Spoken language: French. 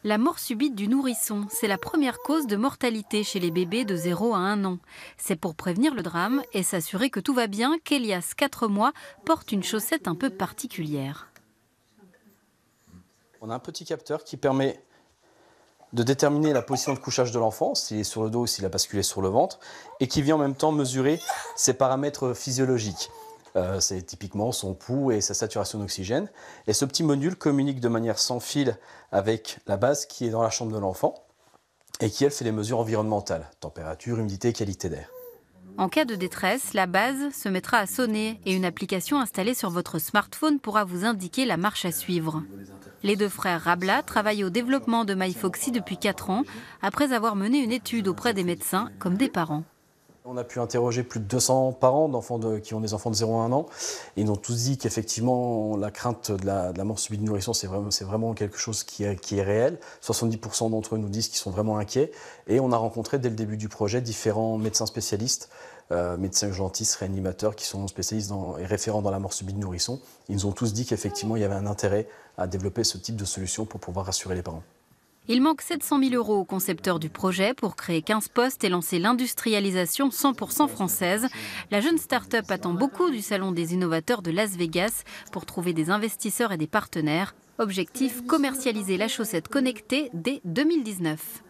La mort subite du nourrisson, c'est la première cause de mortalité chez les bébés de 0 à 1 an. C'est pour prévenir le drame et s'assurer que tout va bien qu'Elias, 4 mois, porte une chaussette un peu particulière. On a un petit capteur qui permet de déterminer la position de couchage de l'enfant, s'il est sur le dos ou s'il a basculé sur le ventre, et qui vient en même temps mesurer ses paramètres physiologiques. C'est typiquement son pouls et sa saturation d'oxygène. Et ce petit module communique de manière sans fil avec la base qui est dans la chambre de l'enfant et qui, elle, fait les mesures environnementales, température, humidité, qualité d'air. En cas de détresse, la base se mettra à sonner et une application installée sur votre smartphone pourra vous indiquer la marche à suivre. Les deux frères Rabla travaillent au développement de MyFoxy depuis 4 ans, après avoir mené une étude auprès des médecins comme des parents. On a pu interroger plus de 200 parents qui ont des enfants de 0 à 1 an. Et ils ont tous dit qu'effectivement, la crainte de la mort subite du nourrisson, c'est vraiment quelque chose qui est réel. 70% d'entre eux nous disent qu'ils sont vraiment inquiets. Et on a rencontré dès le début du projet différents médecins spécialistes, médecins urgentistes, réanimateurs, qui sont spécialistes et référents dans la mort subite du nourrisson. Ils nous ont tous dit qu'effectivement, il y avait un intérêt à développer ce type de solution pour pouvoir rassurer les parents. Il manque 700 000 € au concepteur du projet pour créer 15 postes et lancer l'industrialisation 100% française. La jeune start-up attend beaucoup du Salon des innovateurs de Las Vegas pour trouver des investisseurs et des partenaires. Objectif, commercialiser la chaussette connectée dès 2019.